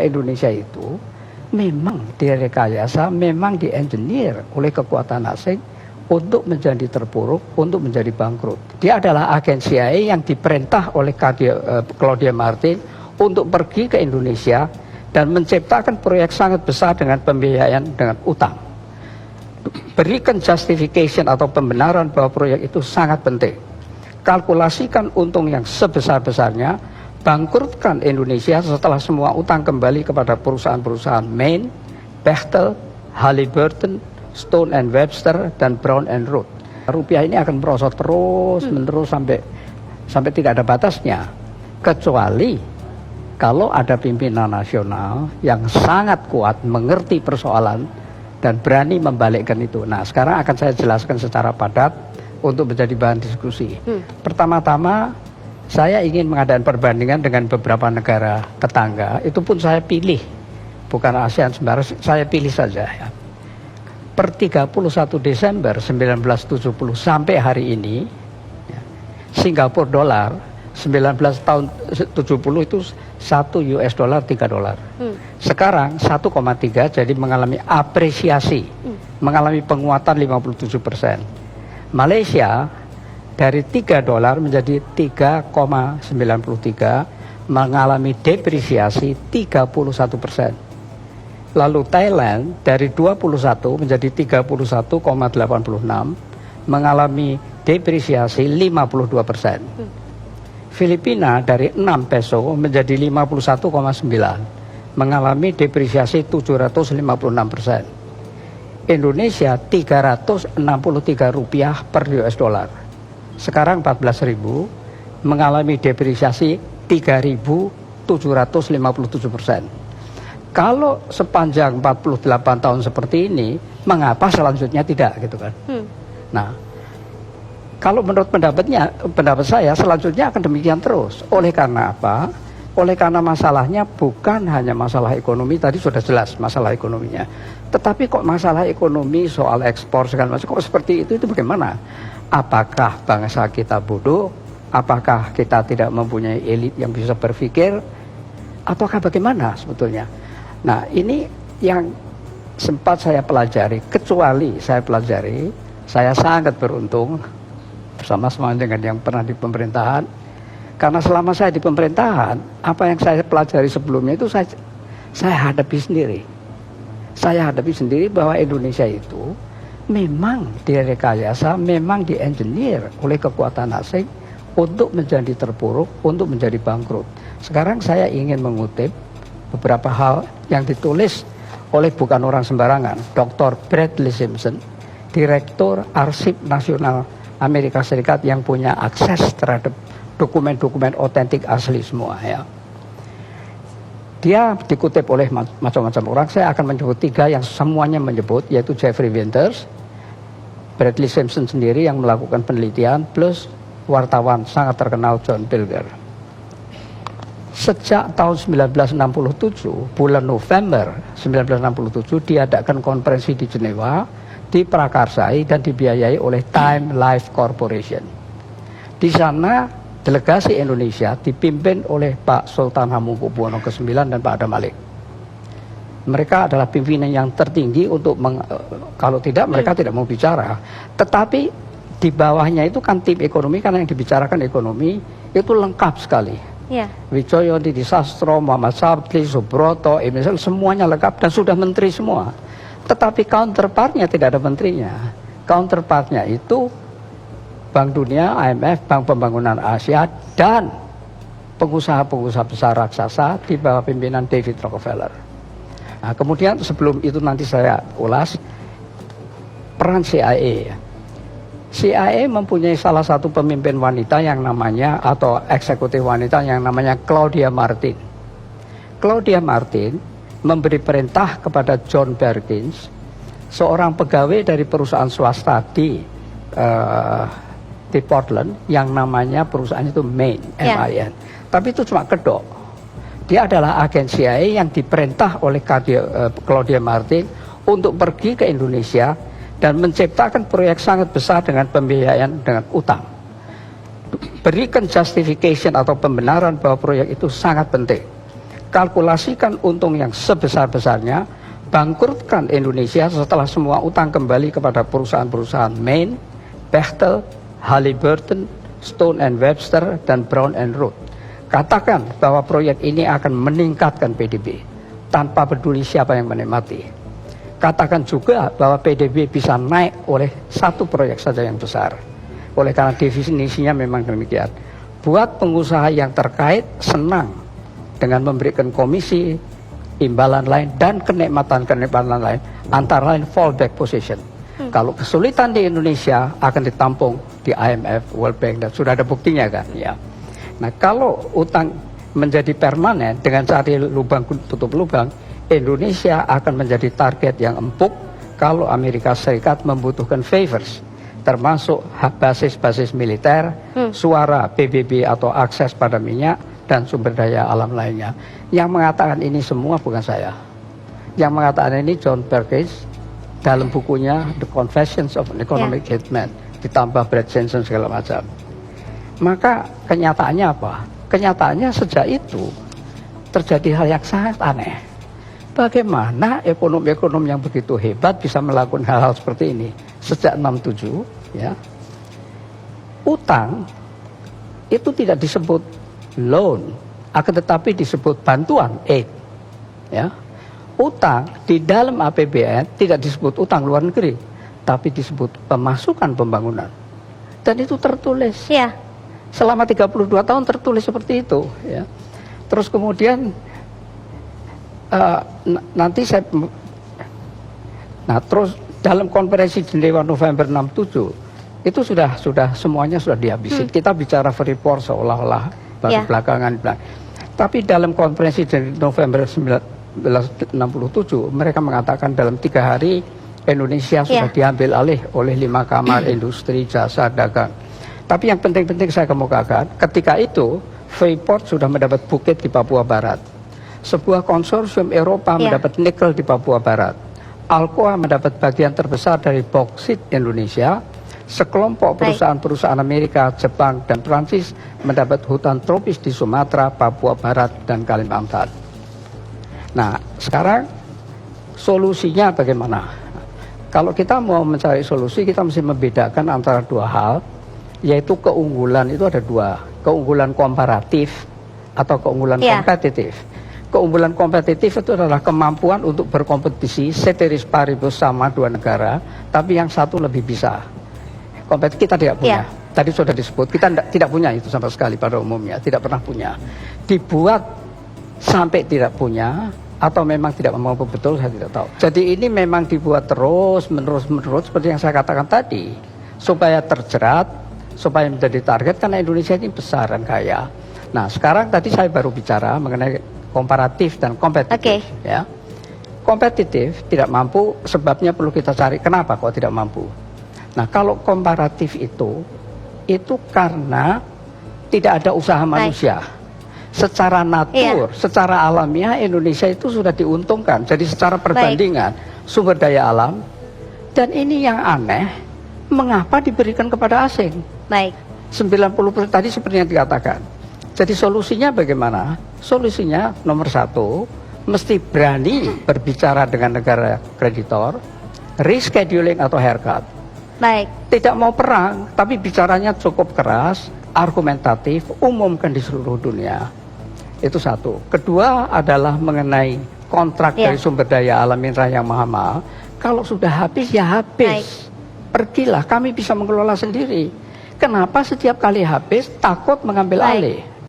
Indonesia itu memang direkayasa, memang di-engineer oleh kekuatan asing untuk menjadi terpuruk, untuk menjadi bangkrut. Dia adalah agen CIA yang diperintah oleh Claudia Martin untuk pergi ke Indonesia dan menciptakan proyek sangat besar dengan pembiayaan dengan utang. Berikan justification atau pembenaran bahwa proyek itu sangat penting. Kalkulasikan untung yang sebesar-besarnya, bangkrutkan Indonesia setelah semua utang kembali kepada perusahaan-perusahaan Main, Bechtel, Halliburton, Stone and Webster, dan Brown and Root. Rupiah ini akan merosot terus menerus sampai tidak ada batasnya, kecuali kalau ada pimpinan nasional yang sangat kuat mengerti persoalan dan berani membalikkan itu. Nah, sekarang akan saya jelaskan secara padat untuk menjadi bahan diskusi. Pertama-tama, saya ingin mengadakan perbandingan dengan beberapa negara tetangga. Itu pun saya pilih, bukan ASEAN sembarang, saya pilih saja ya. Per 31 Desember 1970 sampai hari ini, ya, Singapura dolar 19 tahun 70 itu 1 US dollar 3 dolar. Sekarang 1,3, jadi mengalami apresiasi, mengalami penguatan 57%. Malaysia dari 3 dolar menjadi 3,93, mengalami depresiasi 31%. Lalu Thailand dari 21 menjadi 31,86, mengalami depresiasi 52%. Filipina dari 6 peso menjadi 51,9, mengalami depresiasi 756%. Indonesia 363 rupiah per US dollar. Sekarang 14.000, mengalami depresiasi 3.757%. Kalau sepanjang 48 tahun seperti ini, mengapa selanjutnya tidak, gitu kan? Nah, kalau menurut pendapat saya selanjutnya akan demikian terus. Oleh karena apa? Oleh karena masalahnya bukan hanya masalah ekonomi, tadi sudah jelas masalah ekonominya. Tetapi kok masalah ekonomi, soal ekspor segala macam, kok seperti itu bagaimana? Apakah bangsa kita bodoh? Apakah kita tidak mempunyai elit yang bisa berpikir? Ataukah bagaimana sebetulnya? Nah, ini yang sempat saya pelajari, kecuali saya pelajari, saya sangat beruntung bersama-sama dengan yang pernah di pemerintahan. Karena selama saya di pemerintahan, apa yang saya pelajari sebelumnya itu saya hadapi sendiri. Saya hadapi sendiri bahwa Indonesia itu memang direkayasa, memang di-engineer oleh kekuatan asing untuk menjadi terpuruk, untuk menjadi bangkrut. Sekarang saya ingin mengutip beberapa hal yang ditulis oleh bukan orang sembarangan, Dr. Bradley Simpson, Direktur Arsip Nasional Amerika Serikat yang punya akses terhadap dokumen-dokumen otentik asli semua ya. Dia dikutip oleh macam-macam orang. Saya akan menyebut 3 yang semuanya menyebut, yaitu Jeffrey Winters, Bradley Simpson sendiri yang melakukan penelitian, plus wartawan sangat terkenal John Pilger. Sejak tahun 1967, bulan November 1967 diadakan konferensi di Jenewa, diprakarsai dan dibiayai oleh Time Life Corporation. Di sana delegasi Indonesia dipimpin oleh Pak Sultan Hamengkubuwono ke-9 dan Pak Adam Malik. Mereka adalah pimpinan yang tertinggi untuk kalau tidak mereka tidak mau bicara. Tetapi di bawahnya itu kan tim ekonomi, karena yang dibicarakan ekonomi itu lengkap sekali. Wijoyo, Didi Sastro, Muhammad Sabti, Subroto, semuanya lengkap dan sudah menteri semua. Tetapi counterpartnya tidak ada menterinya. Counterpartnya itu Bank Dunia, IMF, Bank Pembangunan Asia, dan pengusaha-pengusaha besar raksasa di bawah pimpinan David Rockefeller. Nah, kemudian sebelum itu nanti saya ulas peran CIA. CIA mempunyai salah satu pemimpin wanita yang namanya, atau eksekutif wanita yang namanya Claudia Martin. Claudia Martin memberi perintah kepada John Perkins, seorang pegawai dari perusahaan swasta di Portland, yang namanya perusahaan itu Main, MIN. Tapi itu cuma kedok. Dia adalah agen CIA yang diperintah oleh Claudia Martin untuk pergi ke Indonesia dan menciptakan proyek sangat besar dengan pembiayaan dengan utang. Berikan justification atau pembenaran bahwa proyek itu sangat penting. kalkulasikan untung yang sebesar-besarnya, bangkrutkan Indonesia setelah semua utang kembali kepada perusahaan-perusahaan Main, Bechtel, Halliburton, Stone and Webster, dan Brown and Root. Katakan bahwa proyek ini akan meningkatkan PDB tanpa peduli siapa yang menikmati. Katakan juga bahwa PDB bisa naik oleh satu proyek saja yang besar. Oleh karena definisinya memang demikian. Buat pengusaha yang terkait senang dengan memberikan komisi, imbalan lain, dan kenikmatan-kenikmatan lain, antara lain fallback position. Kalau kesulitan di Indonesia akan ditampung di IMF, World Bank, dan sudah ada buktinya kan. Ya. Nah kalau utang menjadi permanen dengan cari lubang tutup lubang, Indonesia akan menjadi target yang empuk kalau Amerika Serikat membutuhkan favors, termasuk basis-basis militer, suara PBB atau akses pada minyak, dan sumber daya alam lainnya. Yang mengatakan ini semua bukan saya. Yang mengatakan ini John Perkins dalam bukunya The Confessions of an Economic Hitman, ditambah Brad Jensen segala macam. Maka kenyataannya apa? Kenyataannya sejak itu terjadi hal yang sangat aneh. Bagaimana ekonom-ekonom yang begitu hebat bisa melakukan hal-hal seperti ini? Sejak 67, ya, utang itu tidak disebut loan, akan tetapi disebut bantuan, aid. Ya. Utang di dalam APBN tidak disebut utang luar negeri, tapi disebut pemasukan pembangunan. Dan itu tertulis. Ya. Selama 32 tahun tertulis seperti itu. Ya. Terus kemudian nanti saya, nah terus dalam konferensi Jenewa November 67 itu sudah semuanya sudah dihabisin. Kita bicara Freeport seolah-olah baru belakangan. Tapi dalam konferensi November 1967 mereka mengatakan dalam 3 hari Indonesia sudah diambil alih oleh 5 kamar industri, jasa, dagang. Tapi yang penting-penting saya kemukakan, ketika itu Freeport sudah mendapat bukit di Papua Barat. Sebuah konsorsium Eropa mendapat nikel di Papua Barat. Alcoa mendapat bagian terbesar dari boksit Indonesia. Sekelompok perusahaan-perusahaan Amerika, Jepang, dan Prancis mendapat hutan tropis di Sumatera, Papua Barat, dan Kalimantan. Nah, sekarang solusinya bagaimana? Kalau kita mau mencari solusi, kita mesti membedakan antara 2 hal, yaitu keunggulan itu ada 2, keunggulan komparatif atau keunggulan kompetitif. Keunggulan kompetitif itu adalah kemampuan untuk berkompetisi ceteris paribus sama 2 negara, tapi yang satu lebih bisa. Kompetitif kita tidak punya. Tadi sudah disebut, kita tidak punya itu sama sekali pada umumnya, tidak pernah punya. Dibuat sampai tidak punya, atau memang tidak mampu betul, saya tidak tahu. Jadi ini memang dibuat terus menerus seperti yang saya katakan tadi, supaya terjerat, supaya menjadi target, karena Indonesia ini besar dan kaya. Nah sekarang tadi saya baru bicara mengenai komparatif dan kompetitif. Ya. Kompetitif tidak mampu, sebabnya perlu kita cari kenapa kok tidak mampu. Nah kalau komparatif itu karena tidak ada usaha manusia. Secara natur, secara alamiah Indonesia itu sudah diuntungkan. Jadi secara perbandingan sumber daya alam, dan ini yang aneh, mengapa diberikan kepada asing? 90% tadi seperti yang dikatakan. Jadi solusinya bagaimana? Solusinya nomor 1, mesti berani berbicara dengan negara kreditor, rescheduling atau haircut. Tidak mau perang, tapi bicaranya cukup keras, argumentatif, umumkan di seluruh dunia. Itu 1. Kedua adalah mengenai kontrak dari sumber daya alam mineral yang mahal. Kalau sudah habis ya habis. Pergilah, kami bisa mengelola sendiri. Kenapa setiap kali habis takut mengambil alih?